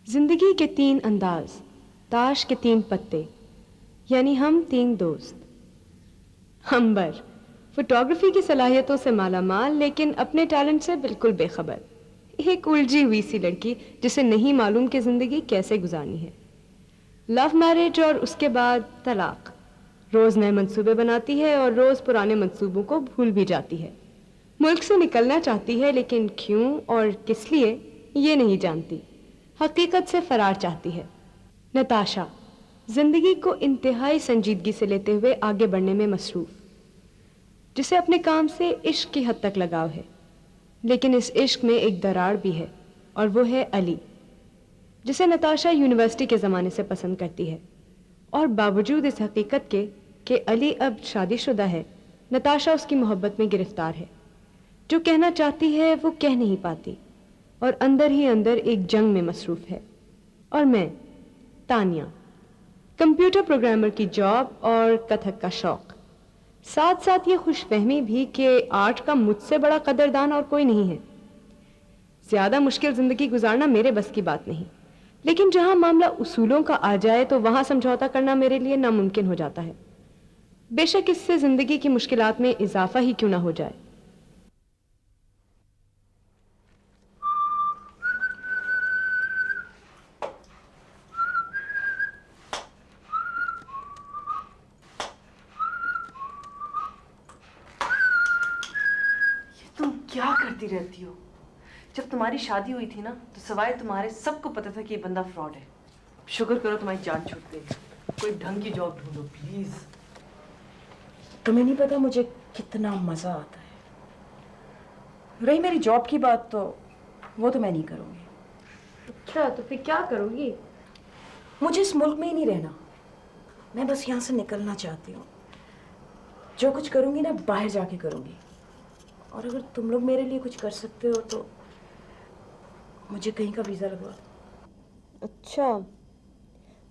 जिंदगी के 3 अंदाज, ताश के 3 पत्ते, यानी हम 3 दोस्त। अंबर फोटोग्राफी की सलाहियतों से मालामाल, लेकिन अपने टैलेंट से बिल्कुल बेखबर। एक उलझी हुई सी लड़की जिसे नहीं मालूम कि जिंदगी कैसे गुजारनी है। लव मैरिज और उसके बाद तलाक। रोज नए मंसूबे बनाती है और रोज पुराने मंसूबों को भूल भी जाती है। मुल्क से निकलना चाहती है, लेकिन क्यों और किस लिए ये नहीं जानती। हकीकत से फरार चाहती है। नताशा जिंदगी को इंतहाई संजीदगी से लेते हुए आगे बढ़ने में मसरूफ, जिसे अपने काम से इश्क की हद तक लगाव है। लेकिन इस इश्क में एक दरार भी है, और वो है अली, जिसे नताशा यूनिवर्सिटी के ज़माने से पसंद करती है। और बावजूद इस हकीकत के कि अली अब शादीशुदा है, नताशा उसकी मोहब्बत में गिरफ्तार है। जो कहना चाहती है वो कह नहीं पाती, और अंदर ही अंदर एक जंग में मसरूफ है। और मैं तानिया, कंप्यूटर प्रोग्रामर की जॉब और कथक का शौक, साथ साथ ये खुशफहमी भी कि आर्ट का मुझसे बड़ा कदरदान और कोई नहीं है। ज्यादा मुश्किल जिंदगी गुजारना मेरे बस की बात नहीं, लेकिन जहां मामला उसूलों का आ जाए तो वहां समझौता करना मेरे लिए नामुमकिन हो जाता है, बेशक इससे जिंदगी की मुश्किलात में इजाफा ही क्यों ना हो जाए। तुम क्या करती रहती हो? जब तुम्हारी शादी हुई थी ना, तो सवाए तुम्हारे सबको पता था कि ये बंदा फ्रॉड है। शुक्र करो तुम्हारी जान छूट गई। कोई ढंग की जॉब ढूंढो प्लीज। तुम्हें नहीं पता मुझे कितना मजा आता है। रही मेरी जॉब की बात, तो वो तो मैं नहीं करूंगी। अच्छा, तो फिर क्या करोगी? मुझे इस मुल्क में ही नहीं रहना। मैं बस यहाँ से निकलना चाहती हूँ। जो कुछ करूंगी ना, बाहर जाके करूंगी। और अगर तुम लोग मेरे लिए कुछ कर सकते हो तो मुझे कहीं का वीजा लगवा दो। अच्छा,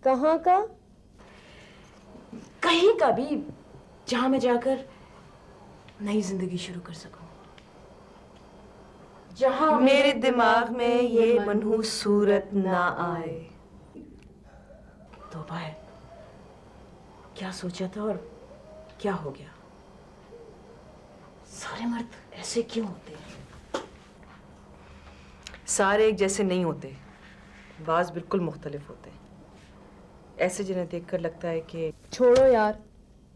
कहाँ का? कहीं का भी, जहां मैं जाकर नई जिंदगी शुरू कर सकूं। जहां मेरे दिमाग में ये मनहूस सूरत ना आए। तौबा है, क्या सोचा था और क्या हो गया। सारे मर्द ऐसे क्यों होते हैं? सारे एक जैसे नहीं होते, बाज बिल्कुल मुख्तलिफ होते हैं। ऐसे जिन्हें देखकर लगता है कि छोड़ो यार,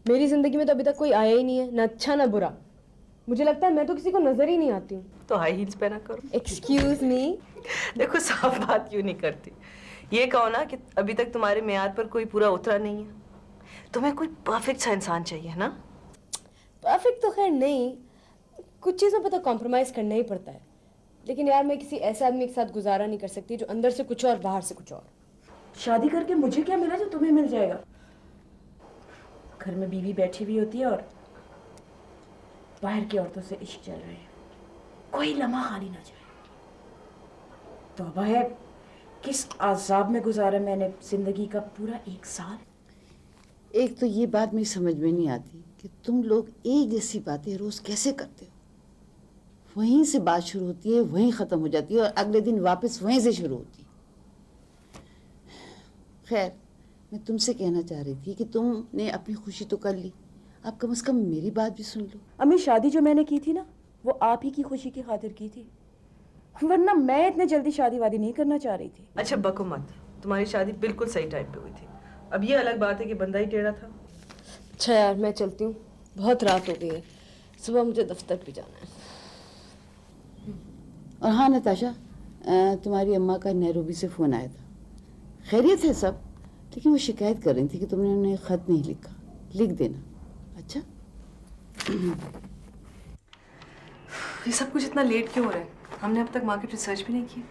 मेरी जिंदगी में तो अभी तक कोई आया ही नहीं है, ना अच्छा ना बुरा। मुझे लगता है मैं तो किसी को नजर ही नहीं आती हूँ। तो हाई हील्स पहना करो। Excuse me. देखो, साफ बात क्यों नहीं करती। ये कहो ना कि अभी तक तुम्हारे मेयार पर कोई पूरा उतरा नहीं है। तुम्हें कोई परफेक्ट सा इंसान चाहिए ना। परफेक्ट तो खैर नहीं, कुछ चीज़ों पर तो कॉम्प्रोमाइज करना ही पड़ता है। लेकिन यार, मैं किसी ऐसे आदमी के साथ गुजारा नहीं कर सकती जो अंदर से कुछ और बाहर से कुछ और। शादी करके मुझे क्या मिला जो तुम्हें मिल जाएगा? घर में बीवी बैठी हुई होती है और बाहर की औरतों से इश्क चल रहे हैं। कोई लम्हा खाली ना जाए। तौबा है, किस आजाब में गुजारा मैंने जिंदगी का पूरा 1 साल। एक तो ये बात मेरी समझ में नहीं आती कि तुम लोग एक जैसी बातें रोज कैसे करते हो। वहीं से बात शुरू होती है, वहीं खत्म हो जाती है, और अगले दिन वापस वहीं से शुरू होती है। खैर, मैं तुमसे कहना चाह रही थी कि तुमने अपनी खुशी तो कर ली, अब कम से कम मेरी बात भी सुन लो। अम्मी, शादी जो मैंने की थी ना, वो आप ही की खुशी की खातिर की थी, वरना मैं इतने जल्दी शादी वादी नहीं करना चाह रही थी। अच्छा बको मत, तुम्हारी शादी बिल्कुल सही टाइम पे हुई थी। अब ये अलग बात है कि बंदा ही टेढ़ा था। अच्छा यार, मैं चलती हूँ, बहुत रात हो गई है, सुबह मुझे दफ्तर भी जाना है। और हाँ नताशा, तुम्हारी अम्मा का नैरोबी से फ़ोन आया था। खैरियत है सब, लेकिन वो शिकायत कर रही थी कि तुमने उन्हें ख़त नहीं लिखा। लिख देना। अच्छा? ये सब कुछ इतना लेट क्यों हो रहा है? हमने अब तक मार्केट रिसर्च भी नहीं की।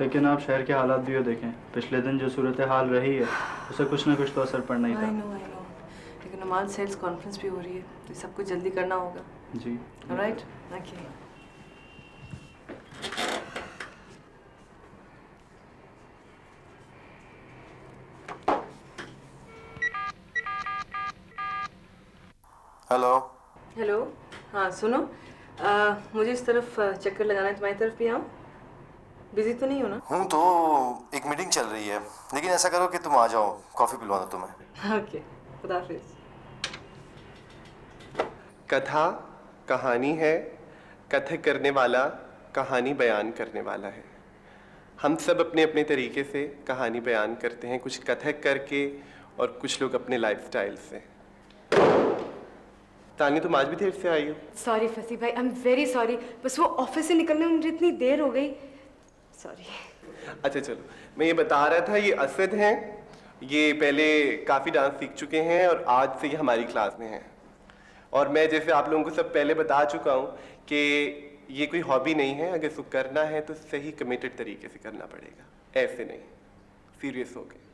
लेकिन आप शहर के हालात भी देखें। पिछले दिन जो सूरत हाल रही है, उसे कुछ ना कुछ तो असर पड़ना ही था। I know. लेकिन नमाज सेल्स कॉन्फ्रेंस भी हो रही है, तो ये सब कुछ जल्दी करना होगा। जी। Alright, okay. हेलो। हेलो, हाँ सुनो, मुझे इस तरफ चक्कर लगाना है, तुम्हारी तरफ भी आऊँ? बिजी तो नहीं हो ना? हूँ तो, एक मीटिंग चल रही लेकिन ऐसा करो कि तुम आ जाओ, कॉफी पिलवा दो तुम्हें। ओके, खुदा हाफिज। कथा कहानी है, कथक करने वाला कहानी बयान करने वाला है। हम सब अपने अपने तरीके से कहानी बयान करते हैं, कुछ कथक करके और कुछ लोग अपने लाइफस्टाइल से। तानी, तुम आज भी देर से आई हो? सॉरी फसी भाई, आई एम वेरी सॉरी, बस वो ऑफिस से निकलने में मुझे इतनी देर हो गई, सॉरी। अच्छा चलो, मैं ये बता रहा था, ये असद हैं, ये पहले काफ़ी डांस सीख चुके हैं और आज से ये हमारी क्लास में हैं। और मैं जैसे आप लोगों को सब पहले बता चुका हूँ कि ये कोई हॉबी नहीं है, अगर इसको करना है तो सही कमिटेड तरीके से करना पड़ेगा, ऐसे नहीं, सीरियस हो गए।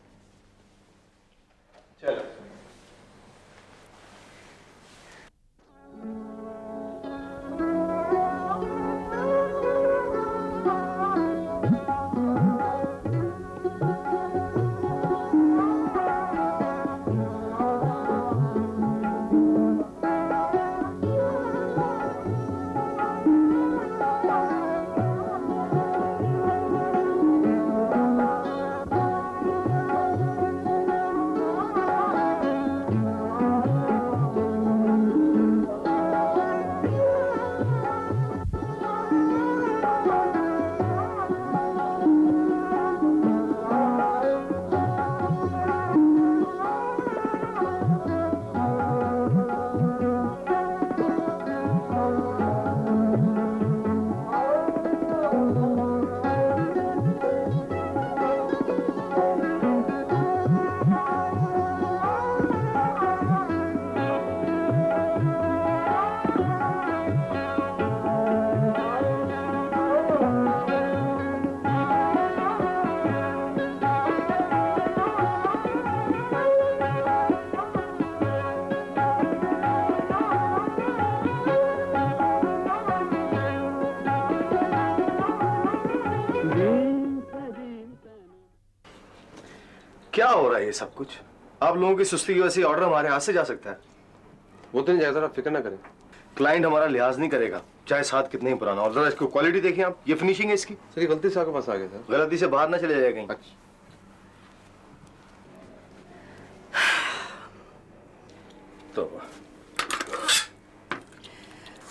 चलो। क्या हो रहा है ये सब कुछ? आप लोगों की सुस्ती की वजह से ऑर्डर हमारे हाथ से जा सकता है। वो तो नहीं जाएगा सर, आप फिक्र ना करें। क्लाइंट हमारा लिहाज नहीं करेगा, चाहे साथ कितने ही पुराना। और जरा इसको क्वालिटी देखिए आप, ये फिनिशिंग है इसकी। सर ये गलती से आपके पास आ गया सर। गलती से बाहर ना चले जाए कहीं। अच्छा। तो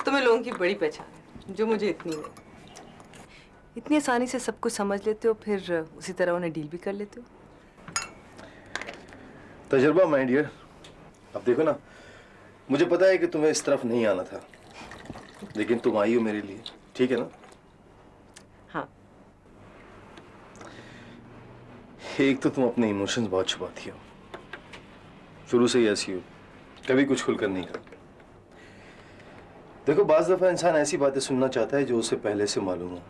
तुम्हें लोगों की बड़ी पहचान है, जो मुझे इतनी नहीं। इतनी आसानी से सब कुछ समझ लेते हो, फिर उसी तरह उन्हें डील भी कर लेते हो। तजुर्बा माय डियर। अब देखो ना, मुझे पता है कि तुम्हें इस तरफ नहीं आना था, लेकिन तुम आई हो मेरे लिए, ठीक है ना? हाँ। एक तो तुम अपने इमोशंस बहुत छुपाती हो, शुरू से ही ऐसी हो, कभी कुछ खुलकर नहीं करती। देखो, बाज दफा इंसान ऐसी बातें सुनना चाहता है जो उसे पहले से मालूम हो।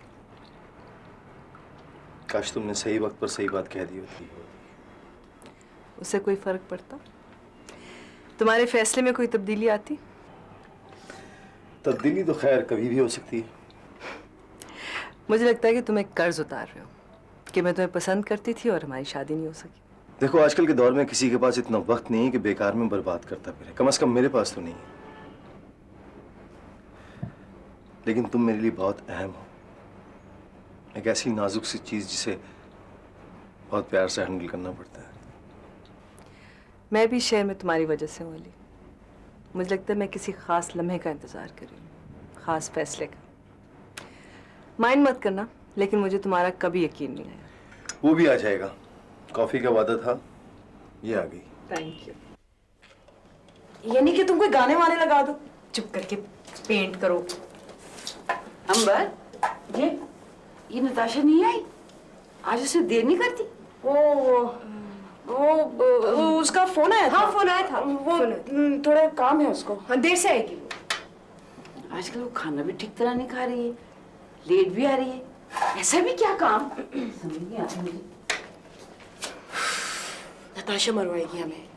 काश तुमने सही वक्त पर सही बात कह दी होती। उससे कोई फर्क पड़ता? तुम्हारे फैसले में कोई तब्दीली आती? तब्दीली तो खैर कभी भी हो सकती है। मुझे लगता है कि तुम एक कर्ज उतार रहे हो कि मैं तुम्हें पसंद करती थी और हमारी शादी नहीं हो सकी। देखो, आजकल के दौर में किसी के पास इतना वक्त नहीं है कि बेकार में बर्बाद करता फिरे। कम से कम मेरे पास तो नहीं है। लेकिन तुम मेरे लिए बहुत अहम हो, एक ऐसी नाजुक सी चीज जिसे बहुत प्यार से हैंडल करना पड़ता है। मैं भी शहर में तुम्हारी वजह से हूँ अली। मुझे लगता है मैं किसी खास लम्हे का इंतजार कर रही हूँ, खास फैसले का। माइंड मत करना, लेकिन मुझे तुम्हारा कभी यकीन नहीं आया। वो भी आ जाएगा। कॉफी का वादा था, ये आ गई। Thank you. यानी कि तुम कोई गाने वाने लगा दो, चुप करके पेंट करो। अंबर, ये नताशा नहीं आई? आज उसे देर नहीं करती? वो उसका फोन आया था। हाँ फोन आया था। वो थोड़ा काम है उसको। हाँ देर से आएगी वो। आजकल वो खाना भी ठीक तरह नहीं खा रही है, लेट भी आ रही है। ऐसा भी क्या काम? समझ नहीं आता मुझे। नताशा मरवाएगी हमें।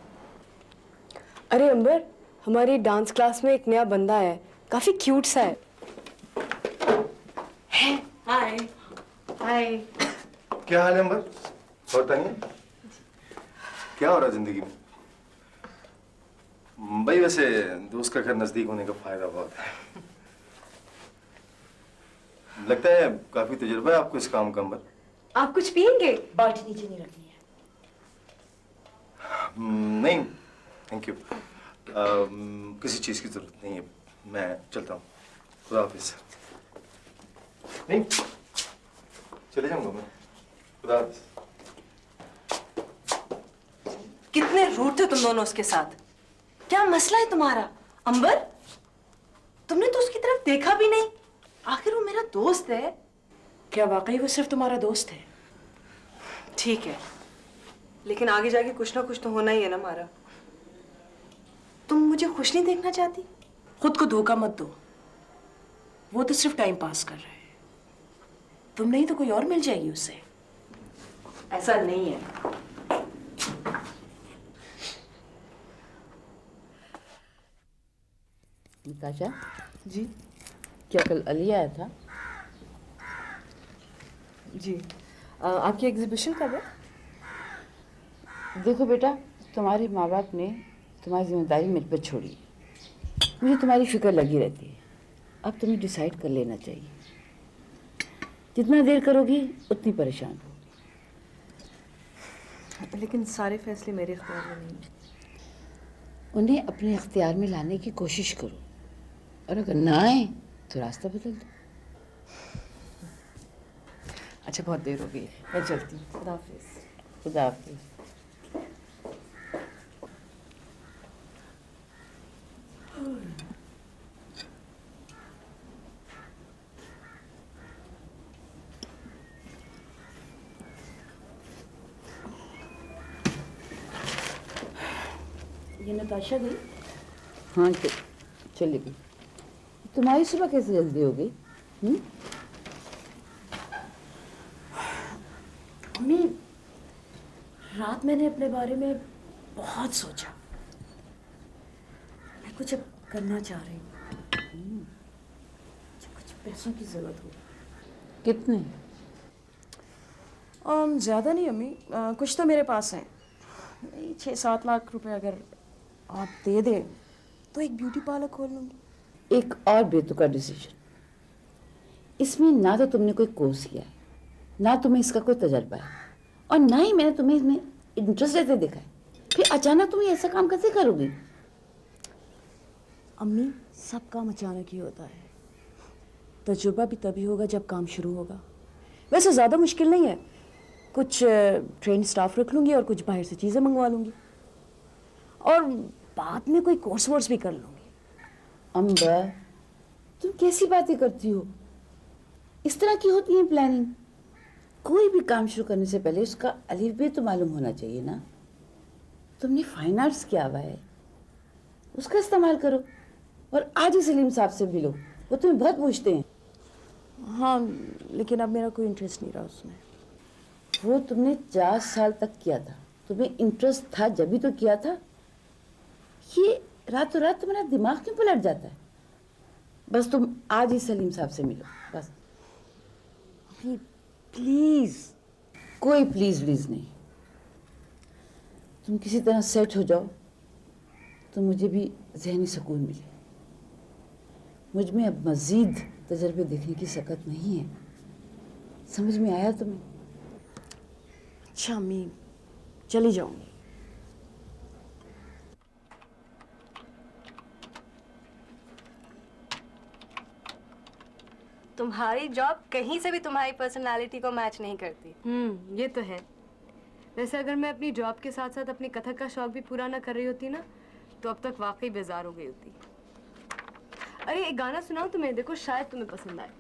अरे अंबर, हमारी डांस क्लास में एक नया बंदा है, काफी क्यूट सा है। हाय हाय। क्या हाल है अंबर? और तानिया, क्या हो रहा है जिंदगी में? भाई वैसे दोस्त का घर नजदीक होने का फायदा बहुत है। लगता है काफी तजुर्बा है आपको इस काम का अंबर। आप कुछ पियेंगे? बाल्टी नीचे नहीं रखनी है। नहीं थैंक यू, किसी चीज़ की ज़रूरत नहीं है, मैं चलता हूँ, खुदा हाफिज़। नहीं चले जाऊँगा मैं, खुदा हाफिज़। कितने रूड थे तुम दोनों उसके साथ। क्या मसला है तुम्हारा अंबर? तुमने तो उसकी तरफ देखा भी नहीं। आखिर वो मेरा दोस्त है। क्या वाकई वो सिर्फ तुम्हारा दोस्त है? ठीक है, लेकिन आगे जाके कुछ ना कुछ तो होना ही है ना मारा। तुम मुझे खुश नहीं देखना चाहती? खुद को धोखा मत दो। वो तो सिर्फ टाइम पास कर रहे हैं। तुम नहीं तो कोई और मिल जाएगी उससे। ऐसा नहीं है। नताशा, जी क्या कल अली आया था? जी। आपकी एग्जीबिशन कब है? देखो बेटा, तुम्हारे माँ बाप ने तुम्हारी जिम्मेदारी मेरे पर छोड़ी है। मुझे तुम्हारी फिक्र लगी रहती है। अब तुम्हें डिसाइड कर लेना चाहिए। जितना देर करोगी उतनी परेशान हो। लेकिन सारे फैसले मेरे इख्तियार में नहीं। उन्हें अपने इख्तियार में लाने की कोशिश करो, और अगर ना आए तो रास्ता बदल दो। अच्छा, बहुत देर हो गई है, मैं चलती हूँ। खुदा हाफिज़। खुदा हाफिज़। ये नताशा गई? हाँ चली गई। तुम्हारी सुबह कैसे जल्दी हो गई? मम्मी, रात मैंने अपने बारे में बहुत सोचा। मैं कुछ अब करना चाह रही हूँ। मुझे कुछ पैसों की जरूरत हो। कितने? ज़्यादा नहीं अम्मी, कुछ तो मेरे पास हैं। 6-7 लाख रुपए अगर आप दे दें तो एक ब्यूटी पार्लर खोल लूँगी। एक और बेतुका डिसीजन। इसमें ना तो तुमने कोई कोर्स किया है, ना तुम्हें इसका कोई तजर्बा है, और ना ही मैंने तुम्हें इसमें इंटरेस्ट लेते देखा है। फिर अचानक तुम ऐसा काम कैसे करोगी? अम्मी, सब काम अचानक ही होता है। तजुर्बा भी तभी होगा जब काम शुरू होगा। वैसे ज़्यादा मुश्किल नहीं है। कुछ ट्रेन स्टाफ रख लूँगी और कुछ बाहर से चीज़ें मंगवा लूँगी, और बाद में कोई कोर्स वोर्स भी कर लूँगी। अम्बर, तुम कैसी बातें करती हो? इस तरह की होती है प्लानिंग। कोई भी काम शुरू करने से पहले उसका अलिफ बे तो मालूम होना चाहिए ना। तुमने फाइन आर्ट्स किया हुआ है, उसका इस्तेमाल करो, और आज ही सलीम साहब से मिलो, वो तुम्हें बहुत पूछते हैं। हाँ, लेकिन अब मेरा कोई इंटरेस्ट नहीं रहा उसमें। वो तुमने 4 साल तक किया था, तुम्हें इंटरेस्ट था जब भी तो किया था। ये रातों रात तुम्हारा दिमाग क्यों पलट जाता है? बस तुम आज ही सलीम साहब से मिलो, बस। प्लीज़। कोई प्लीज प्लीज नहीं। तुम किसी तरह सेट हो जाओ तो मुझे भी जहनी सुकून मिले। मुझ में अब मज़ीद तजर्बे देखने की सकत नहीं है। समझ में आया तुम्हें? अच्छा अम्मी, चली जाऊंगी। तुम्हारी जॉब कहीं से भी तुम्हारी पर्सनालिटी को मैच नहीं करती। ये तो है। वैसे अगर मैं अपनी जॉब के साथ साथ अपनी कथक का शौक भी पूरा ना कर रही होती ना, तो अब तक वाकई बेजार हो गई होती। अरे एक गाना सुनाओ तुम्हें, देखो शायद तुम्हें पसंद आए।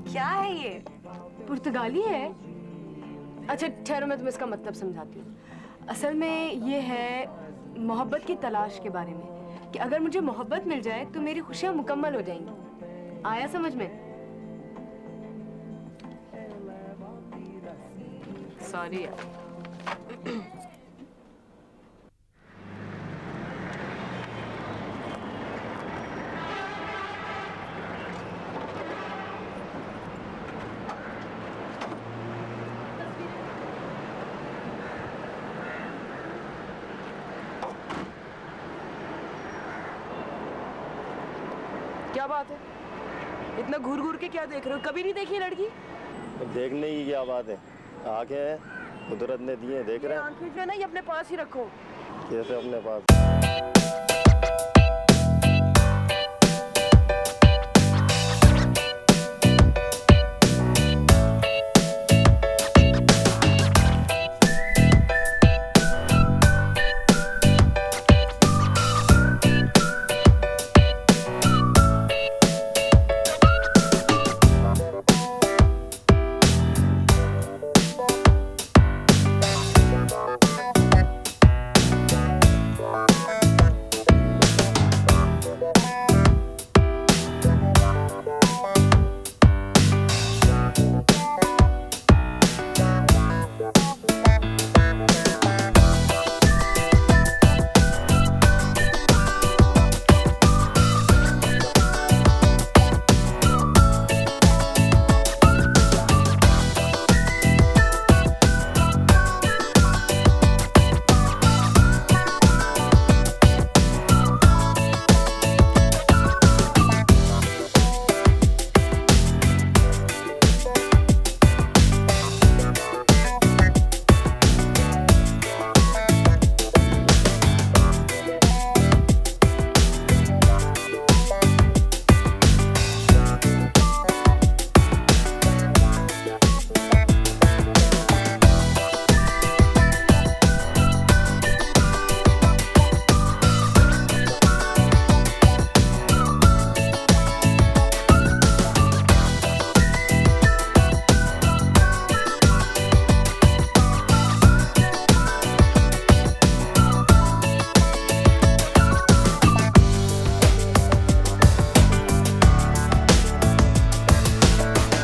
क्या है ये? पुर्तगाली है? अच्छा ठहरो, मैं तुम्हें इसका मतलब समझाती हूँ। असल में ये है मोहब्बत की तलाश के बारे में, कि अगर मुझे मोहब्बत मिल जाए तो मेरी खुशियाँ मुकम्मल हो जाएंगी। आया समझ में? सॉरी यार। क्या बात है? इतना घूर घूर के क्या देख रहे हो? कभी नहीं देखी लड़की? तो देखने की क्या बात है, आंखें हैं कुदरत ने दिए, देख रहे हैं। आंखें जो है ना ये अपने पास ही रखो। कैसे अपने पास?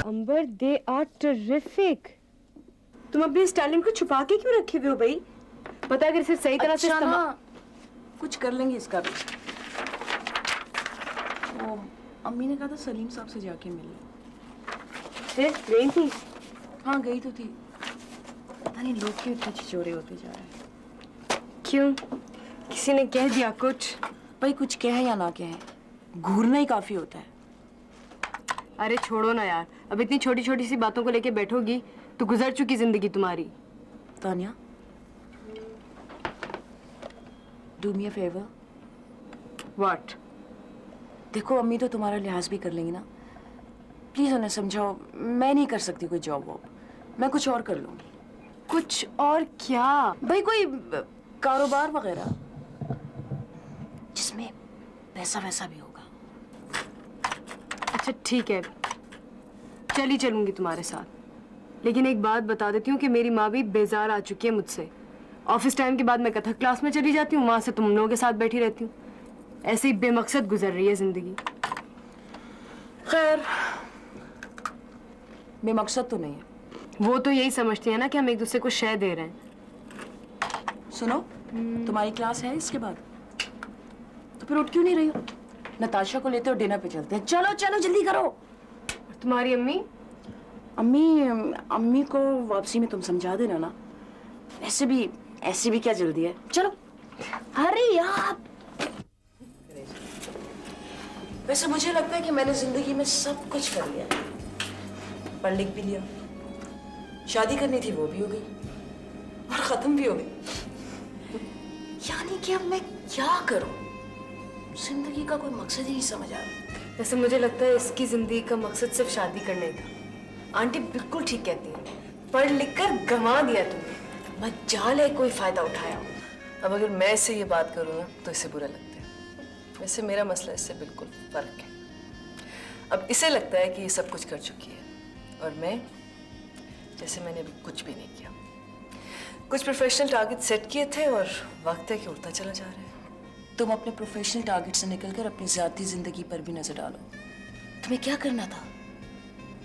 अंबर, दे आर टेरिफिक। तुम अपने इस टैलेंट को छुपा के क्यों रखे हुए हो भाई? पता है अगर इसे सही तरह से अच्छा इस्तेमाल- ना, कुछ कर लेंगे इसका भी। वो अम्मी ने कहा था सलीम साहब से जाके मिल। फिर गई थी? हाँ गई तो थी। पता नहीं लोग क्यों इतने छिचोरे होते जा रहे हैं। क्यों? किसी ने कह दिया कुछ? भाई कुछ कहे या ना कहे, घूरना ही काफी होता है। अरे छोड़ो ना यार, अब इतनी छोटी छोटी सी बातों को लेके बैठोगी तो गुजर चुकी जिंदगी तुम्हारी। Tania, do me a favour. What? देखो अम्मी तो तुम्हारा लिहाज भी कर लेंगी ना, प्लीज उन्हें समझाओ। मैं नहीं कर सकती कोई जॉब वॉब, मैं कुछ और कर लूंगी। कुछ और क्या? भाई कोई कारोबार वगैरह जिसमें पैसा वैसा भी होगा। अच्छा ठीक है, चली चलूंगी तुम्हारे साथ, लेकिन एक बात बता देती हूँ कि मेरी माँ भी बेजार आ चुकी है मुझसे। ऑफिस टाइम के बाद मैं कथक क्लास में चली जाती हूँ, वहां से तुम लोगों के साथ बैठी रहती हूँ। ऐसे ही बेमकसद गुजर रही है जिंदगी। खैर बेमकसद तो नहीं है। वो तो यही समझती है ना कि हम एक दूसरे को शय दे रहे हैं। सुनो, तुम्हारी क्लास है इसके बाद, तो फिर उठ क्यों नहीं रही हो? नताशा को लेते हो, डिनर पे चलते हैं। चलो चलो जल्दी करो। और तुम्हारी अम्मी? अम्मी को वापसी में तुम समझा देना ना। ऐसे भी क्या जल्दी है, चलो हरी आप। वैसे मुझे लगता है कि मैंने जिंदगी में सब कुछ कर लिया, पढ़ लिख भी लिया, शादी करनी थी वो भी हो गई और खत्म भी हो गई। यानी कि अब मैं क्या करूं? जिंदगी का कोई मकसद ही नहीं समझ आ रहा। वैसे मुझे लगता है इसकी जिंदगी का मकसद सिर्फ शादी करना ही था। आंटी बिल्कुल ठीक कहती है, पढ़ लिख कर गंवा दिया तुमने, मजाल है कोई फायदा उठाया। अब अगर मैं इससे ये बात करूँ ना तो इसे बुरा लगता है। वैसे मेरा मसला इससे बिल्कुल फर्क है। अब इसे लगता है कि ये सब कुछ कर चुकी है और मैं जैसे मैंने अभी कुछ भी नहीं किया। कुछ प्रोफेशनल टारगेट सेट किए थे और वक्त है कि उड़ता चला जा रहा है। तुम अपने प्रोफेशनल टारगेट से निकलकर अपनी ज़ाती जिंदगी पर भी नजर डालो। तुम्हें क्या करना था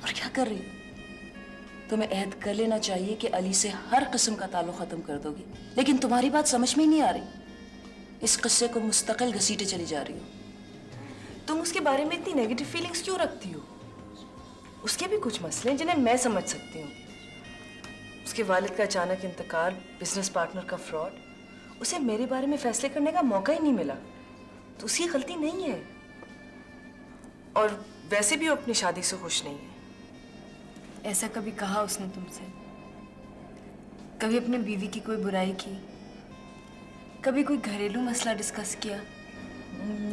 और क्या कर रही हो? तुम्हें अहद कर लेना चाहिए कि अली से हर किस्म का ताल्लुक खत्म कर दोगी, लेकिन तुम्हारी बात समझ में ही नहीं आ रही। इस किस्से को मुस्तकिल घसीटे चली जा रही हो। तुम उसके बारे में इतनी नेगेटिव फीलिंग्स क्यों रखती हो? उसके भी कुछ मसले हैं जिन्हें मैं समझ सकती हूँ। उसके वालिद का अचानक इंतकाल, बिजनेस पार्टनर का फ्रॉड, उसे मेरे बारे में फैसले करने का मौका ही नहीं मिला, तो उसकी गलती नहीं है। और वैसे भी वो अपनी शादी से खुश नहीं है। ऐसा कभी कहा उसने तुमसे? कभी अपने बीवी की कोई बुराई की? कभी कोई घरेलू मसला डिस्कस किया?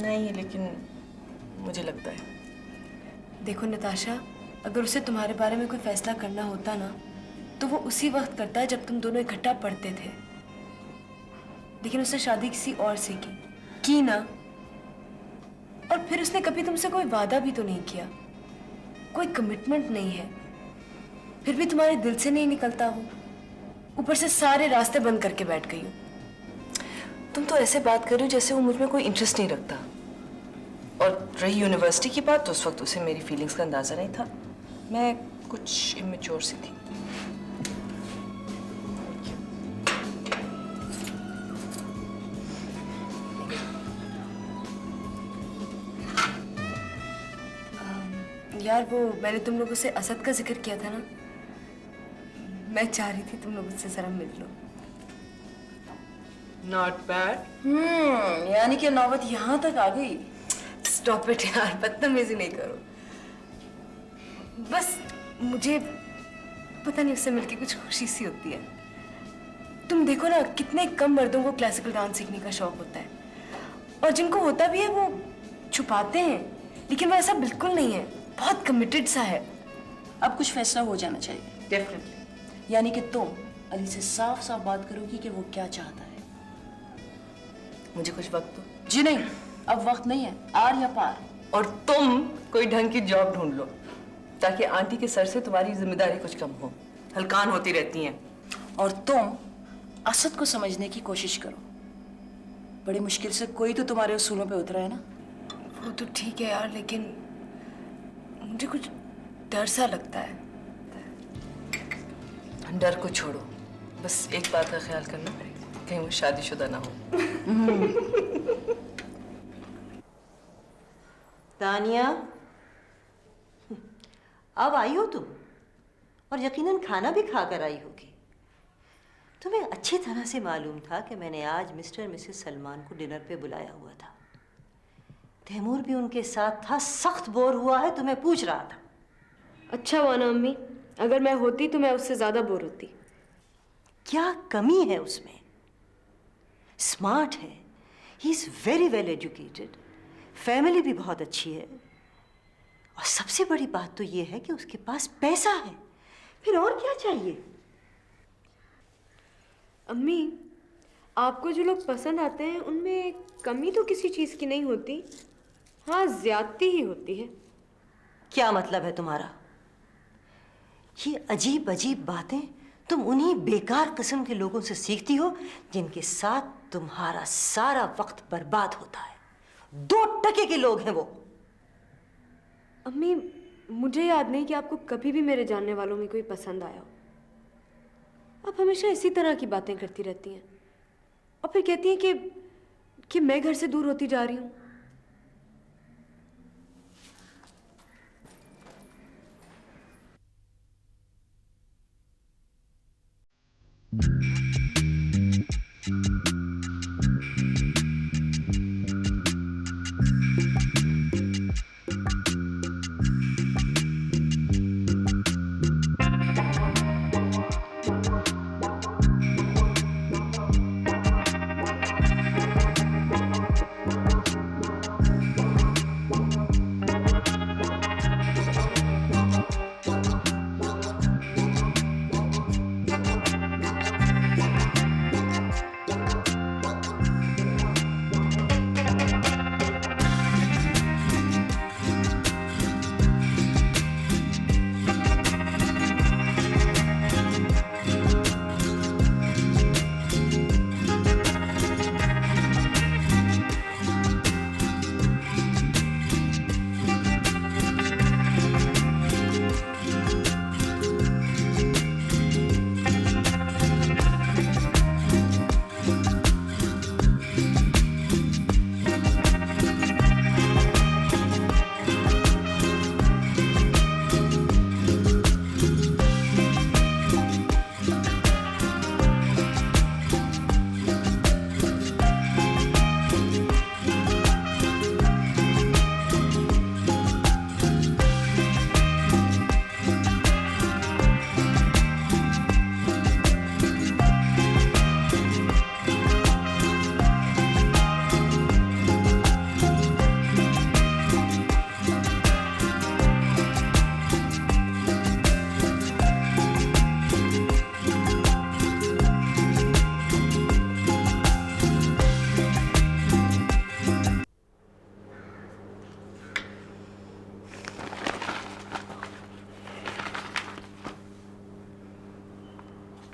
नहीं, लेकिन मुझे लगता है। देखो नताशा, अगर उसे तुम्हारे बारे में कोई फैसला करना होता ना, तो वो उसी वक्त करता है जब तुम दोनों इकट्ठा पढ़ते थे। लेकिन उसने शादी किसी और से की ना। और फिर उसने कभी तुमसे कोई वादा भी तो नहीं किया, कोई कमिटमेंट नहीं है। फिर भी तुम्हारे दिल से नहीं निकलता हो। ऊपर से सारे रास्ते बंद करके बैठ गई हो। तुम तो ऐसे बात कर रही हो जैसे वो मुझ में कोई इंटरेस्ट नहीं रखता। और रही यूनिवर्सिटी की बात, तो उस वक्त उसे मेरी फीलिंग्स का अंदाजा नहीं था। मैं कुछ इमेच्योर सी थी। यार वो मैंने तुम लोगों से असद का जिक्र किया था ना, मैं चाह रही थी तुम लोग उससे जरा मिल लो। Not bad. यानी कि नौबत यहाँ तक आ गई। स्टॉप इट यार, बदतमीजी नहीं करो। बस मुझे पता नहीं, उससे मिलके कुछ खुशी सी होती है। तुम देखो ना, कितने कम मर्दों को क्लासिकल डांस सीखने का शौक होता है, और जिनको होता भी है वो छुपाते हैं। लेकिन वो ऐसा बिल्कुल नहीं है, बहुत कमिटेड सा है। अब कुछ फैसला हो जाना चाहिए। डेफिनेटली। यानी कि तुम अली से साफ साफ बात करोगी कि वो क्या चाहता है। मुझे कुछ वक्त दो। जी नहीं, अब वक्त नहीं है, आर या पार। और तुम कोई ढंग की जॉब ढूंढ लो, ताकि आंटी के सर से तुम्हारी जिम्मेदारी कुछ कम हो। हलकान होती रहती हैं। और तुम असद को समझने की कोशिश करो। बड़ी मुश्किल से कोई तो तुम्हारे उसूलों पे उतरा है ना। वो तो ठीक है यार, लेकिन मुझे कुछ डर सा लगता है। डर को छोड़ो, बस एक बात का ख्याल करना, कहीं वो शादीशुदा ना हो। तानिया, अब आई हो तुम, और यकीनन खाना भी खाकर आई होगी। तुम्हें अच्छी तरह से मालूम था कि मैंने आज मिस्टर मिसेस सलमान को डिनर पे बुलाया हुआ था। तैमूर भी उनके साथ था, सख्त बोर हुआ है, तुम्हें पूछ रहा था। अच्छा हुआ ना अम्मी, अगर मैं होती तो मैं उससे ज्यादा बोर होती। क्या कमी है उसमें? स्मार्ट है, he is very well educated, family भी बहुत अच्छी है, और सबसे बड़ी बात तो ये है कि उसके पास पैसा है। फिर और क्या चाहिए? अम्मी, आपको जो लोग पसंद आते हैं उनमें कमी तो किसी चीज की नहीं होती, हाँ ज्यादती ही होती है। क्या मतलब है तुम्हारा? ये अजीब अजीब बातें तुम उन्हीं बेकार किस्म के लोगों से सीखती हो जिनके साथ तुम्हारा सारा वक्त बर्बाद होता है। 2 टके के लोग हैं वो। अम्मी, मुझे याद नहीं कि आपको कभी भी मेरे जानने वालों में कोई पसंद आया हो। आप हमेशा इसी तरह की बातें करती रहती हैं, और फिर कहती हैं कि मैं घर से दूर होती जा रही हूँ।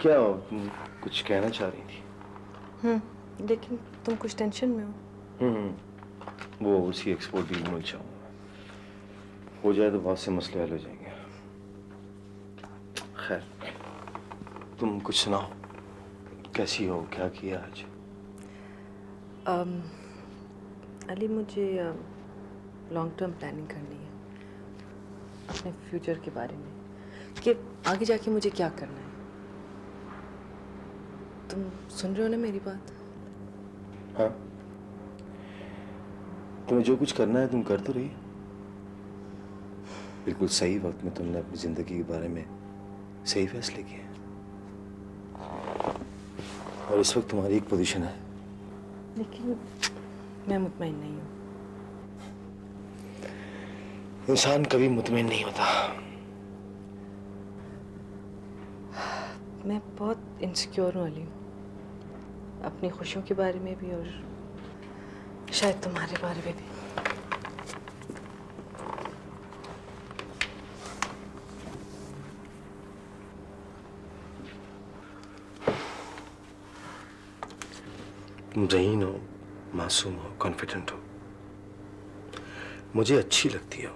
क्या हो, तुम कुछ कहना चाह रही थी? लेकिन तुम कुछ टेंशन में हो। वो उसी एक्सपोर्ट डील में उलझा हूँ। हो जाए तो बहुत से मसले हल हो जाएंगे। खैर, तुम कुछ सुनाओ, कैसी हो, क्या किया आज? अली, मुझे लॉन्ग टर्म प्लानिंग करनी है अपने फ्यूचर के बारे में, कि आगे जाके मुझे क्या करना है। तुम सुन रहे हो ना मेरी बात? हाँ, तुम्हें जो कुछ करना है तुम कर तो रही। बिल्कुल सही वक्त में तुमने अपनी जिंदगी के बारे में सही फैसले किए। और इस वक्त तुम्हारी एक पोजीशन है। लेकिन मैं मुतमईन नहीं हूँ। इंसान कभी मुतमईन नहीं होता। मैं बहुत इनसिक्योर हूँ अली, अपनी खुशियों के बारे में भी और शायद तुम्हारे बारे में भी। तुम ज़हीन हो, मासूम हो, कॉन्फिडेंट हो, मुझे अच्छी लगती हो।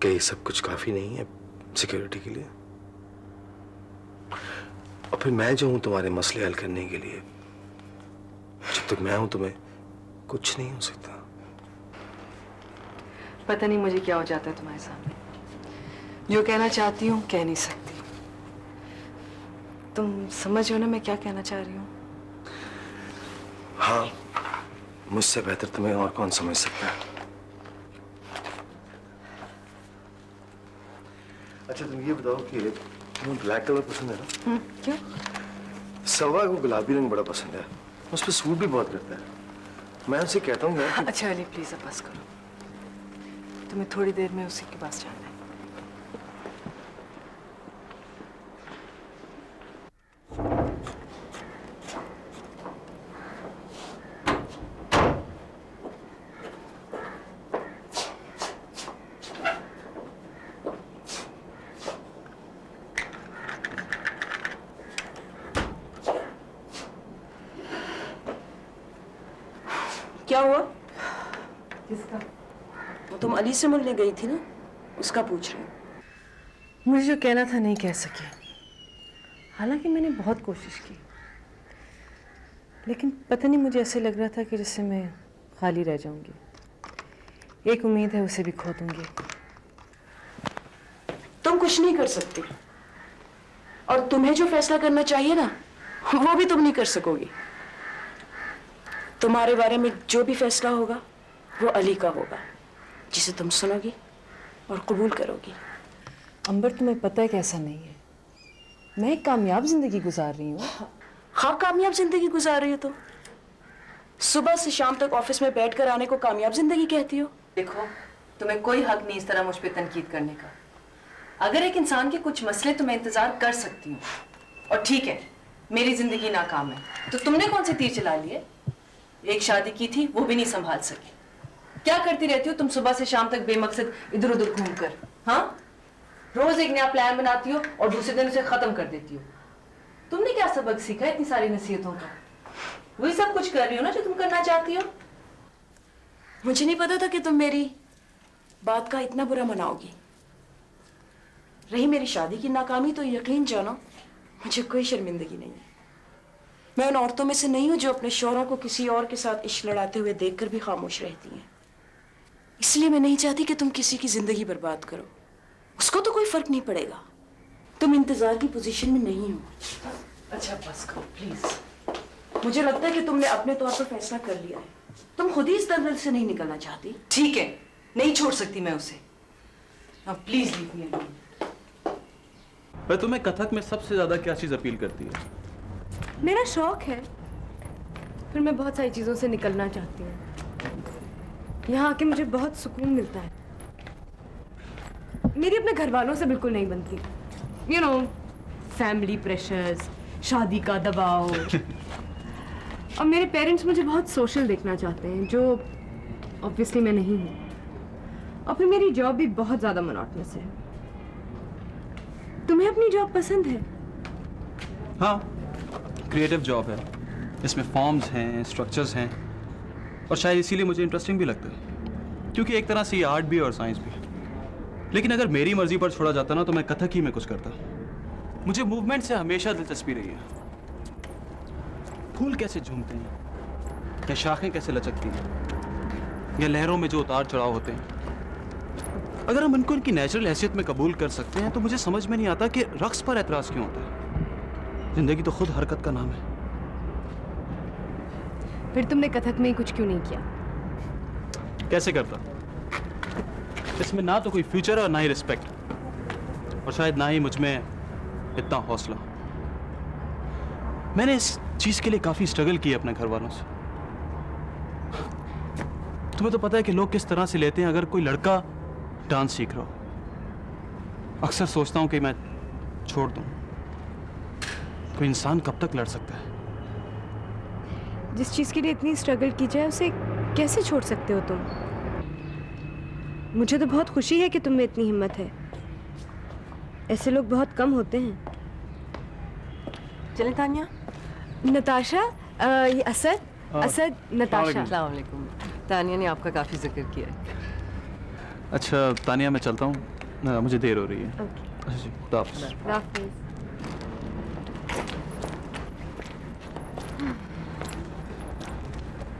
क्या ये सब कुछ काफी नहीं है सिक्योरिटी के लिए? और फिर मैं जो हूं तुम्हारे मसले हल करने के लिए, जब तक मैं हूं तुम्हें कुछ नहीं हो सकता। पता नहीं मुझे क्या हो जाता है तुम्हारे सामने। जो कहना चाहती हूँ कह नहीं सकती। तुम समझ हो ना मैं क्या कहना चाह रही हूँ? हाँ, मुझसे बेहतर तुम्हें और कौन समझ सकता है। अच्छा, तुम ये बताओ कि तुम्हें ब्लैक कलर पसंद है ना? क्यों? सवा को गुलाबी रंग बड़ा पसंद है, उस पर सूट भी बहुत करता है। मैं उसे कहता हूँ मैं अच्छा अली, प्लीज अब बस करो। तुम्हें थोड़ी देर में उसी के पास जाना है। क्या हुआ? किसका? वो तुम अली से मिलने गई थी ना, उसका पूछ रही हूँ। मुझे जो कहना था नहीं कह सकी। हालांकि मैंने बहुत कोशिश की, लेकिन पता नहीं मुझे ऐसे लग रहा था कि जैसे मैं खाली रह जाऊंगी। एक उम्मीद है उसे भी खो दूंगी। तुम कुछ नहीं कर सकती, और तुम्हें जो फैसला करना चाहिए ना, वो भी तुम नहीं कर सकोगी। तुम्हारे बारे में जो भी फैसला होगा वो अली का होगा, जिसे तुम सुनोगी और कबूल करोगी। अंबर, तुम्हें पता है कि ऐसा नहीं है। मैं एक कामयाब जिंदगी गुजार रही हूँ। हाँ, कामयाब जिंदगी गुजार रही हो तो सुबह से शाम तक ऑफिस में बैठकर आने को कामयाब जिंदगी कहती हो? देखो, तुम्हें कोई हक नहीं इस तरह मुझ पर तनकीद करने का। अगर एक इंसान के कुछ मसले तो मैं इंतजार कर सकती हूँ, और ठीक है मेरी जिंदगी नाकाम है, तो तुमने कौन से तीर चला लिए? एक शादी की थी, वो भी नहीं संभाल सकी। क्या करती रहती हो तुम सुबह से शाम तक बेमकसद इधर उधर घूमकर? हाँ, रोज एक नया प्लान बनाती हो और दूसरे दिन उसे खत्म कर देती हो। तुमने क्या सबक सीखा इतनी सारी नसीहतों का? वही सब कुछ कर रही हो ना जो तुम करना चाहती हो। मुझे नहीं पता था कि तुम मेरी बात का इतना बुरा मनाओगी। रही मेरी शादी की नाकामी, तो यकीन जानो मुझे कोई शर्मिंदगी नहीं है। मैं उन औरतों में से नहीं हूं जो अपने शौहरों को किसी और के साथ इश्क लड़ाते हुए देखकर भी खामोश रहती हैं। इसलिए मैं नहीं चाहती कि तुम किसी की जिंदगी बर्बाद करो। उसको तो कोई फर्क नहीं पड़ेगा। तुम इंतजार की पोजीशन में नहीं हो। अच्छा बस करो प्लीज। मुझे लगता है कि तुमने अपने तौर पर फैसला कर लिया है। तुम खुद ही इस दलदल से नहीं निकलना चाहती। ठीक है, नहीं छोड़ सकती मैं उसे। अब प्लीज लीव मी अलोन। पर तुम्हें कथक में सबसे ज्यादा क्या चीज अपील करती है? मेरा शौक है, फिर मैं बहुत सारी चीज़ों से निकलना चाहती हूँ। यहाँ आके मुझे बहुत सुकून मिलता है। मेरी अपने घर वालों से बिल्कुल नहीं बनती। यू नो, फैमिली प्रेशर्स, शादी का दबाव। और मेरे पेरेंट्स मुझे बहुत सोशल देखना चाहते हैं, जो ऑब्वियसली मैं नहीं हूँ। और फिर मेरी जॉब भी बहुत ज़्यादा मोनोटोनस है। तुम्हें अपनी जॉब पसंद है? हाँ, क्रिएटिव जॉब है, इसमें फॉर्म्स हैं, स्ट्रक्चर्स हैं, और शायद इसीलिए मुझे इंटरेस्टिंग भी लगता है, क्योंकि एक तरह से ये आर्ट भी है और साइंस भी। लेकिन अगर मेरी मर्जी पर छोड़ा जाता ना तो मैं कथक ही में कुछ करता। मुझे मूवमेंट से हमेशा दिलचस्पी रही है। फूल कैसे झूमते हैं, या शाखें कैसे लचकती हैं, या लहरों में जो उतार चढ़ाव होते हैं, अगर हम इनको इनकी नेचुरल हैसियत में कबूल कर सकते हैं तो मुझे समझ में नहीं आता कि रक्स पर एतराज क्यों होता है। जिंदगी तो खुद हरकत का नाम है। फिर तुमने कथक में कुछ क्यों नहीं किया? कैसे करता? इसमें ना तो कोई फ्यूचर और ना ही रिस्पेक्ट, और शायद ना ही मुझ में इतना हौसला। मैंने इस चीज के लिए काफी स्ट्रगल किया अपने घर वालों से। तुम्हें तो पता है कि लोग किस तरह से लेते हैं अगर कोई लड़का डांस सीख रहा हो। अक्सर सोचता हूं कि मैं छोड़ दूं। कोई इंसान कब तक लड़ सकता है? जिस चीज के लिए इतनी स्ट्रगल की जाए उसे कैसे छोड़ सकते हो तुम? मुझे तो बहुत खुशी है कि तुम में इतनी हिम्मत है। ऐसे लोग बहुत कम होते हैं। चले तानिया? नताशा, ये असद नताशा। अस्सलाम वालेकुम। तानिया ने आपका काफी जिक्र किया है। अच्छा तानिया, मैं चलता हूँ, मुझे देर हो रही है। अच्छा जी, खुदा हाफिज़। हाफिज़।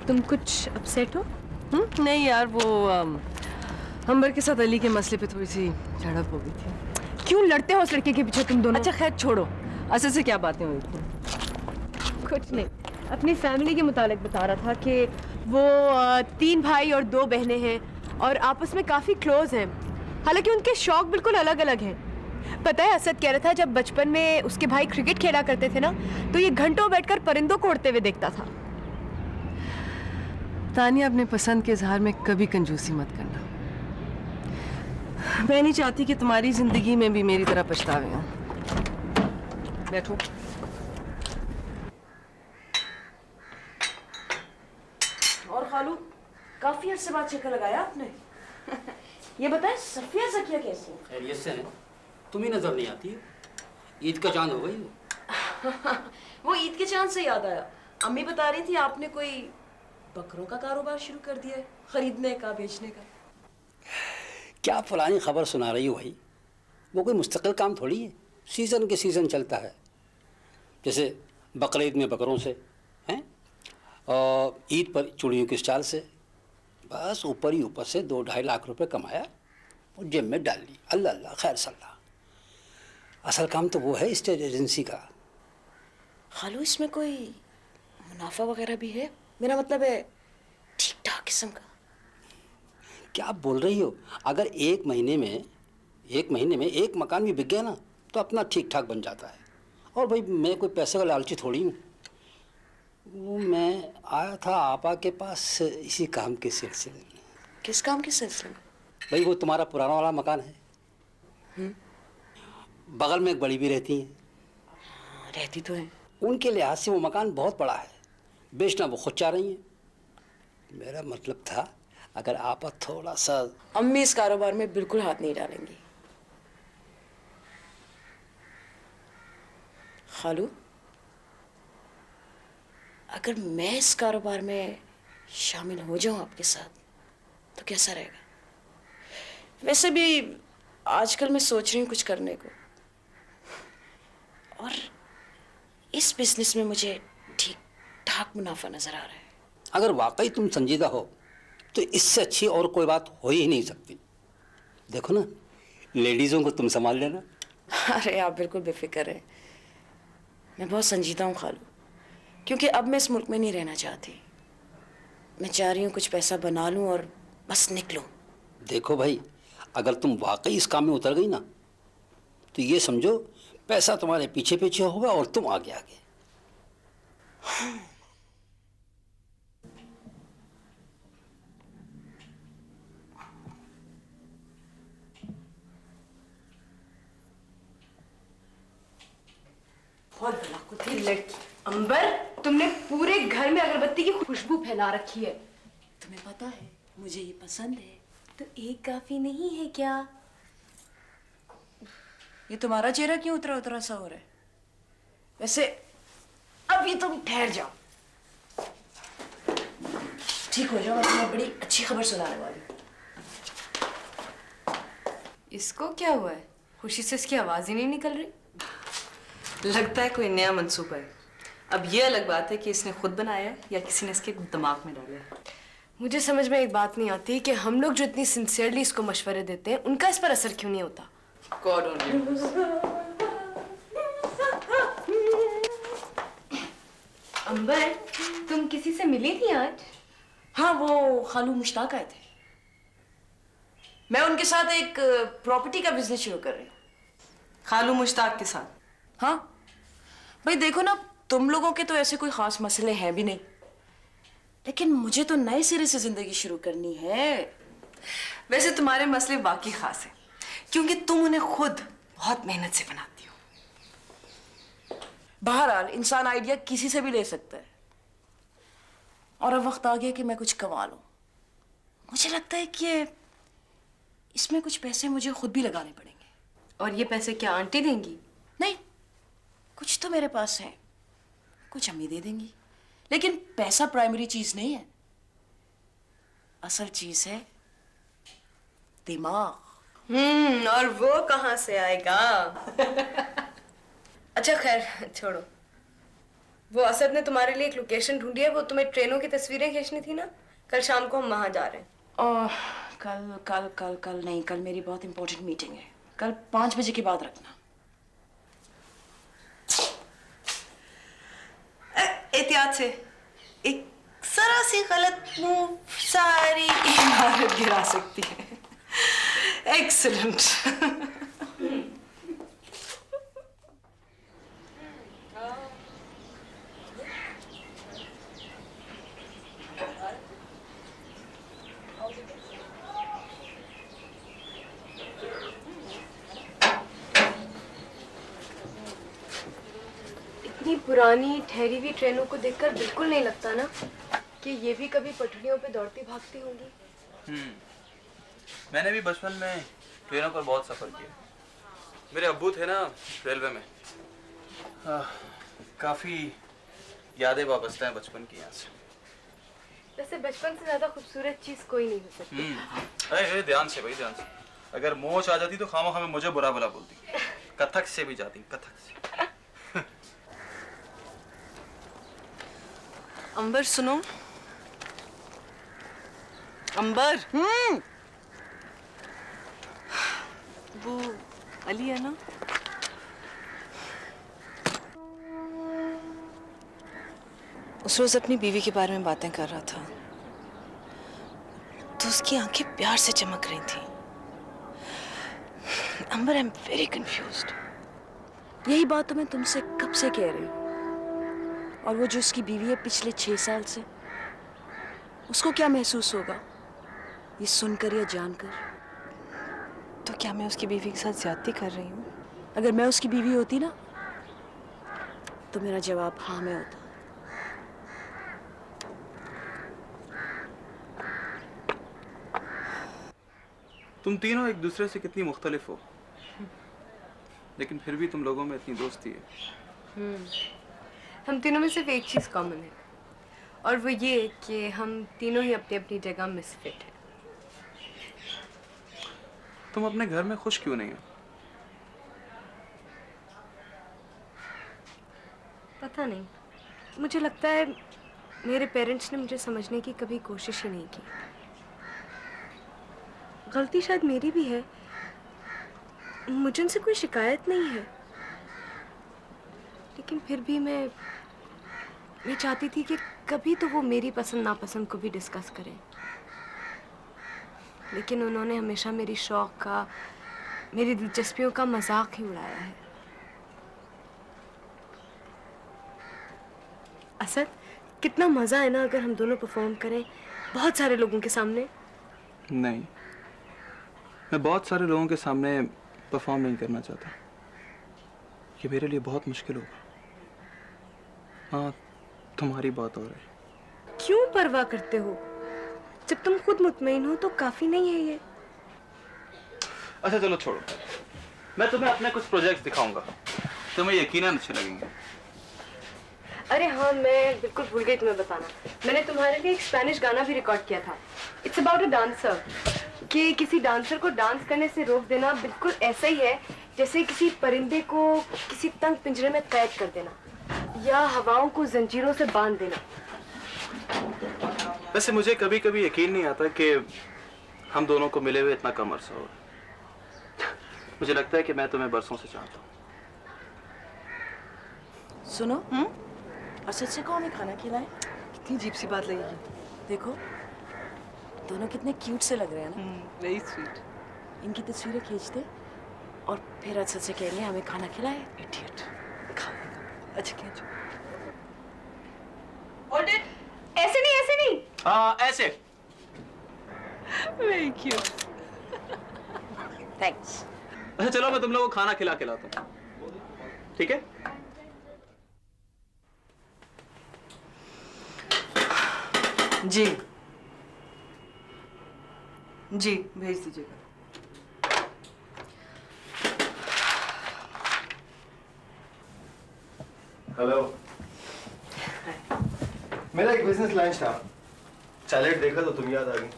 तुम कुछ अपसेट हो? नहीं यार, वो अंबर के साथ अली के मसले पे थोड़ी सी झड़प हो गई थी। क्यों लड़ते हो उस लड़के के पीछे तुम दोनों? अच्छा खैर छोड़ो, असद से क्या बातें हुई थी? कुछ नहीं, अपनी फैमिली के मुतालिक बता रहा था कि वो 3 भाई और 2 बहनें हैं और आपस में काफ़ी क्लोज हैं। हालांकि उनके शौक बिल्कुल अलग अलग हैं। पता है, असद कह रहा था जब बचपन में उसके भाई क्रिकेट खेला करते थे ना तो ये घंटों बैठकर परिंदों को उड़ते हुए देखता था। तानिया, अपने पसंद के इजहार में कभी कंजूसी मत करना। मैं नहीं चाहती कि तुम्हारी जिंदगी में भी मेरी तरह पछतावे हों। बैठो। और खालू, काफी अर्से बाद चक्कर लगाया आपने। ये बताएं, सफिया सखिया कैसी है? खैरियत से है, तुम ही नजर नहीं आती है। ईद का चांद हो गई वो। वो ईद के चांद से याद आया, अम्मी बता रही थी आपने कोई बकरों का कारोबार शुरू कर दिया है, खरीदने का, बेचने का। क्या पुरानी खबर सुना रही हो भाई? वो कोई मुस्तकिल काम थोड़ी है, सीज़न के सीज़न चलता है। जैसे बकरीद में बकरों से हैं, और ईद पर चूड़ियों की स्टाइल से। बस ऊपर ही ऊपर से 2-2.5 लाख रुपए कमाया और जेब में डाल ली। अल्लाह अल्लाह खैर सल्ला। असल काम तो वो है स्टेट एजेंसी का। खालू, इसमें कोई मुनाफा वगैरह भी है? मेरा मतलब है ठीक ठाक किस्म का। क्या आप बोल रही हो? अगर एक महीने में एक मकान भी बिक गया ना तो अपना ठीक ठाक बन जाता है। और भाई मैं कोई पैसे का लालची थोड़ी हूँ। वो मैं आया था आपा के पास इसी काम के सिलसिले में। किस काम के सिलसिले में? भाई वो तुम्हारा पुराना वाला मकान है, बगल में एक बड़ी भी रहती हैं। रहती तो है। उनके लिहाज से वो मकान बहुत बड़ा है, बेचना वो खुद चाह रही हैं। मेरा मतलब था अगर आप थोड़ा सा। अम्मी इस कारोबार में बिल्कुल हाथ नहीं डालेंगी। खालू, अगर मैं इस कारोबार में शामिल हो जाऊं आपके साथ तो कैसा रहेगा? वैसे भी आजकल मैं सोच रही हूँ कुछ करने को, और इस बिजनेस में मुझे ठीक ठाक मुनाफा नजर आ रहा है। अगर वाकई तुम संजीदा हो तो इससे अच्छी और कोई बात हो ही नहीं सकती। देखो ना, लेडीज़ों को तुम संभाल लेना। अरे आप बिल्कुल बेफिक्र हैं, मैं बहुत संजीदा हूँ खालू, क्योंकि अब मैं इस मुल्क में नहीं रहना चाहती। मैं चाह रही हूँ कुछ पैसा बना लूँ और बस निकलूँ। देखो भाई, अगर तुम वाकई इस काम में उतर गई ना तो ये समझो पैसा तुम्हारे पीछे पीछे होगा और तुम आगे आगे। लड़की अंबर, तुमने पूरे घर में अगरबत्ती की खुशबू फैला रखी है। तुम्हें पता है मुझे ये पसंद है। तो एक काफी नहीं है क्या? ये तुम्हारा चेहरा क्यों उतरा उतरा सा हो रहा है? वैसे अभी तुम ठहर जाओ, ठीक हो जाओ, मैं तुम्हें बड़ी अच्छी खबर सुनाने वाली हूँ। इसको क्या हुआ है? खुशी से इसकी आवाज ही नहीं निकल रही। लगता है कोई नया मंसूबा है। अब ये अलग बात है कि इसने खुद बनाया है या किसी ने इसके दिमाग में डाला है। मुझे समझ में एक बात नहीं आती कि हम लोग जो इतनी सिंसियरली इसको मशवरे देते हैं, उनका इस पर असर क्यों नहीं होता। God only nose. अंबर, तुम किसी से मिली थी आज? हाँ, वो खालू मुश्ताक आए थे। मैं उनके साथ एक प्रॉपर्टी का बिजनेस शुरू कर रही हूँ। खालू मुश्ताक के साथ? हाँ भाई, देखो ना, तुम लोगों के तो ऐसे कोई खास मसले हैं भी नहीं, लेकिन मुझे तो नए सिरे से जिंदगी शुरू करनी है। वैसे तुम्हारे मसले वाकई खास हैं, क्योंकि तुम उन्हें खुद बहुत मेहनत से बनाती हो। बहरहाल इंसान आइडिया किसी से भी ले सकता है, और अब वक्त आ गया कि मैं कुछ कमा लूं। मुझे लगता है कि इसमें कुछ पैसे मुझे खुद भी लगाने पड़ेंगे। और ये पैसे क्या आंटी देंगी? नहीं, कुछ तो मेरे पास है, कुछ अम्मी दे देंगी, लेकिन पैसा प्राइमरी चीज नहीं है। असल चीज है दिमाग। और वो कहाँ से आएगा? अच्छा खैर छोड़ो, वो असद ने तुम्हारे लिए एक लोकेशन ढूंढी है, वो तुम्हें ट्रेनों की तस्वीरें खींचनी थी ना, कल शाम को हम वहां जा रहे हैं। कल कल कल कल नहीं, कल मेरी बहुत इंपॉर्टेंट मीटिंग है, कल 5 बजे के बाद रखना। एहतियात से, एक जरा सी गलत मूव सारी इमारत गिरा सकती है। एक्सीलेंट। इतनी पुरानी ठहरी हुई ट्रेनों को देखकर बिल्कुल नहीं लगता ना कि ये भी कभी पटरियों पे दौड़ती भागती होंगी। मैंने भी बचपन में ट्रेनों पर बहुत सफ़र किया। मेरे अब्बू थे ना रेलवे में। काफ़ी यादें वाबस्ता हैं बचपन की यहाँ से। वैसे बचपन से ज़्यादा खूबसूरत चीज़ कोई नहीं हो सकती। अरे ध्यान से भाई, ध्यान से। अगर मोच आ जाती तो खामा खामा मुझे बुरा भला बोलती। कथक से भी जाती, कथक से। अंबर सुनो, अंबर। वो अली है ना, उस रोज अपनी बीवी के बारे में बातें कर रहा था तो उसकी आंखें प्यार से चमक रही थी। अंबर, आई एम वेरी कंफ्यूज्ड। यही बात तो मैं तुमसे कब से कह रही हूँ। और वो जो उसकी बीवी है पिछले 6 साल से, उसको क्या महसूस होगा ये सुनकर या जानकर? तो क्या मैं उसकी बीवी के साथ ज्यादती कर रही हूँ? अगर मैं उसकी बीवी होती ना तो मेरा जवाब हाँ में होता। तुम तीनों एक दूसरे से कितनी मुख्तलिफ हो, लेकिन फिर भी तुम लोगों में इतनी दोस्ती है। हम तीनों में सिर्फ एक चीज़ कॉमन है, और वो ये कि हम तीनों ही अपनी अपनी जगह मिसफिट हैं। तुम अपने घर में खुश क्यों नहीं हो? पता नहीं, मुझे लगता है मेरे पेरेंट्स ने मुझे समझने की कभी कोशिश ही नहीं की। गलती शायद मेरी भी है, मुझे उनसे कोई शिकायत नहीं है, लेकिन फिर भी मैं चाहती थी कि कभी तो वो मेरी पसंद नापसंद को भी डिस्कस करें। लेकिन उन्होंने हमेशा मेरी शौक का, मेरी दिलचस्पियों का मजाक ही उड़ाया है। असद, कितना मजा है ना अगर हम दोनों परफॉर्म करें बहुत सारे लोगों के सामने। नहीं, मैं बहुत सारे लोगों के सामने परफॉर्म नहीं करना चाहता। ये मेरे लिए बहुत मुश्किल होगा। हाँ, तुम्हारी बात और है। क्यों परवाह करते हो? जब तुम खुद मुतमईन हो तो काफी नहीं है ये? अच्छा चलो छोड़ो, मैं तुम्हें अपने कुछ प्रोजेक्ट्स दिखाऊंगा, तुम्हें यकीनन अच्छे लगेंगे। अरे हाँ, मैं बिल्कुल भूल गई तुम्हें बताना। मैंने तुम्हारे लिए एक स्पेनिश गाना भी रिकॉर्ड किया था। इट्स अबाउट अ डांसर, कि किसी डांसर को डांस करने से रोक देना बिल्कुल ऐसा ही है जैसे किसी परिंदे को किसी तंग पिंजरे में कैद कर देना या हवाओं को जंजीरों से बांध देना। वैसे मुझे कभी कभी यकीन नहीं आता कि हम दोनों को मिले हुए इतना कम अरसा हो। मुझे लगता है कि मैं तुम्हें बरसों से चाहता हूँ। सुनो, असद से कहो हमें खाना खिलाए। कितनी अजीब सी बात लगेगी। देखो दोनों कितने क्यूट से लग रहे हैं ना। Very sweet. इनकी तस्वीरें खींचते और फिर असद से कहेंगे हमें खाना खिलाए। इडियट। अच्छा खींचो। ऐसे नहीं, ऐसे नहीं। हाँ ऐसे। Very cute. थैंक्स। अच्छा चलो मैं तुम लोगों को खाना खिलाता हूँ, ठीक है? जी जी, भेज दीजिएगा। हेलो, मेरा एक बिजनेस लंच था। सैलेड देखा तो तुम याद आ गई,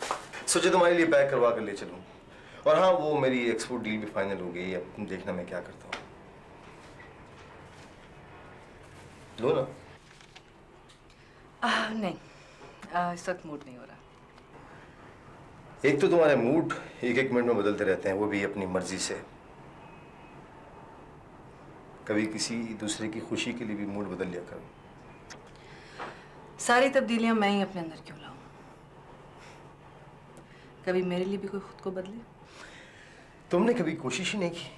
सोचे तुम्हारे लिए पैक करवा कर ले चलूं। और हाँ, वो मेरी एक्सपोर्ट डील भी फाइनल हो गई। अब तुम देखना मैं क्या करता हूँ। लो ना। नहीं, इस वक्त मूड नहीं हो रहा। एक तो तुम्हारे मूड एक एक मिनट में बदलते रहते हैं, वो भी अपनी मर्जी से। कभी किसी दूसरे की खुशी के लिए भी मूड बदल लिया करो। सारी तब्दीलियां मैं ही अपने अंदर क्यों लाऊं? कभी मेरे लिए भी कोई खुद को बदले? तुमने कभी कोशिश ही नहीं की।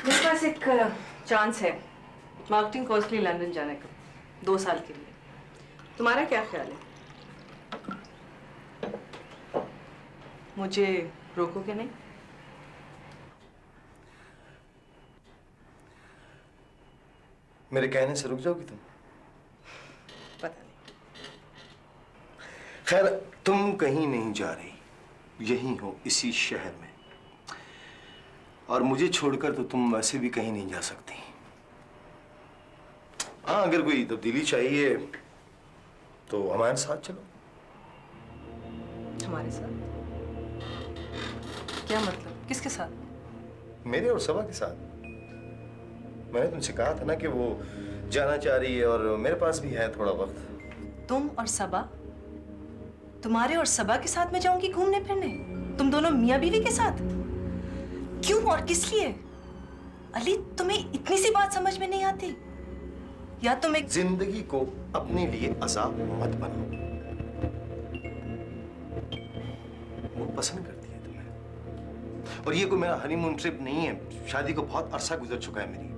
मेरे पास एक चांस है मार्केटिंग कोर्स के लिए लंदन जाने का, 2 साल के लिए। तुम्हारा क्या ख्याल है? मुझे रोकोगे नहीं? मेरे कहने से रुक जाओगी तुम? पता नहीं। खैर, तुम कहीं नहीं जा रही, यहीं हो इसी शहर में। और मुझे छोड़कर तो तुम वैसे भी कहीं नहीं जा सकती। हाँ, अगर कोई तब्दीली चाहिए तो हमारे साथ चलो। हमारे साथ? क्या मतलब? किसके साथ? मेरे और सबा के साथ। मैंने तुमसे कहा था ना कि वो जाना चाह रही है और मेरे पास भी है थोड़ा वक्त। तुम और सबा? तुम्हारे और सबा के साथ में जाऊंगी घूमने फिरने? तुम दोनों मियाँ बीवी के साथ? क्यों और किस लिए? अली, तुम्हें इतनी सी बात समझ में नहीं आती? या तुम एक जिंदगी को अपने लिए अज़ाब मत बनाओ। वो पसंद करती है तुम्हें। और ये कोई मेरा हनीमून ट्रिप नहीं है। शादी को बहुत अरसा गुजर चुका है मेरी।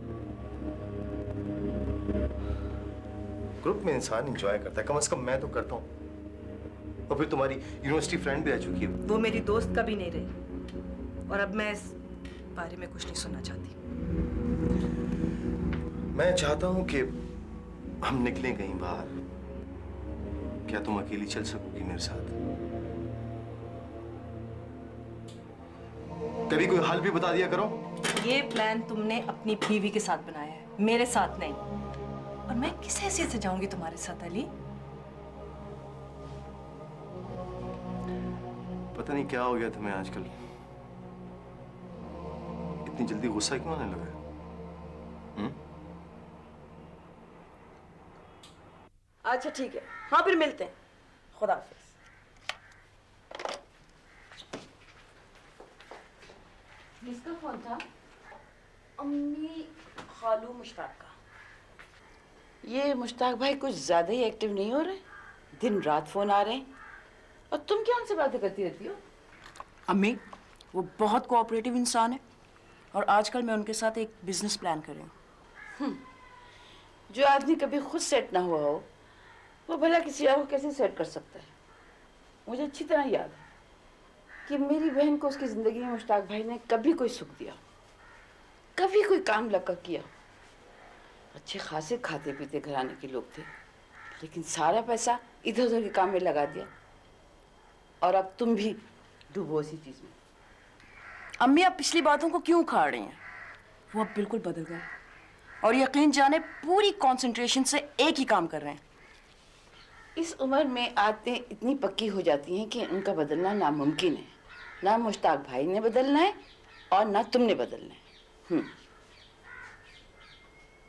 ग्रुप में इंसान एंजॉय करता है, कम से कम मैं तो करता हूँ। और फिर तुम्हारी यूनिवर्सिटी फ्रेंड भी रह चुकी है। वो मेरी दोस्त कभी नहीं रही। और अब मैं इस बारे में कुछ नहीं सुनना चाहती। मैं चाहता हूँ कि हम निकलें कहीं बाहर। क्या तुम अकेली चल सकोगी मेरे साथ? कभी कोई हाल भी बता दिया करो। ये प्लान तुमने अपनी बीवी के साथ बनाया है, मेरे साथ नहीं। और मैं किस हैसियत से जाऊंगी तुम्हारे साथ अली? पता नहीं क्या हो गया तुम्हें आजकल। इतनी जल्दी गुस्सा क्यों आने लगा? अच्छा ठीक है, हाँ फिर मिलते हैं। खुदा हाफिज। किसका फोन था? अम्मी खालू मुश्ताक का। ये मुश्ताक भाई कुछ ज्यादा ही एक्टिव नहीं हो रहे? दिन रात फोन आ रहे हैं। और तुम क्या उनसे बातें करती रहती हो? अम्मी वो बहुत कोऑपरेटिव इंसान है और आजकल मैं उनके साथ एक बिजनेस प्लान कर रही हूँ। जो आदमी कभी खुद सेट ना हुआ हो वो भला किसी और को कैसे सेट कर सकता है? मुझे अच्छी तरह याद है कि मेरी बहन को उसकी जिंदगी में मुश्ताक भाई ने कभी कोई सुख दिया, कभी कोई काम लगा किया। अच्छे खासे खाते पीते घराने के लोग थे, लेकिन सारा पैसा इधर उधर के काम में लगा दिया। और अब तुम भी डूबो इसी चीज में। अम्मी आप पिछली बातों को क्यों उखाड़ रही हैं? वो अब बिल्कुल बदल गए और यकीन जाने पूरी कंसंट्रेशन से एक ही काम कर रहे हैं। इस उम्र में आदतें इतनी पक्की हो जाती हैं कि उनका बदलना नामुमकिन है। ना मुश्ताक भाई ने बदलना है और ना तुमने बदलना है।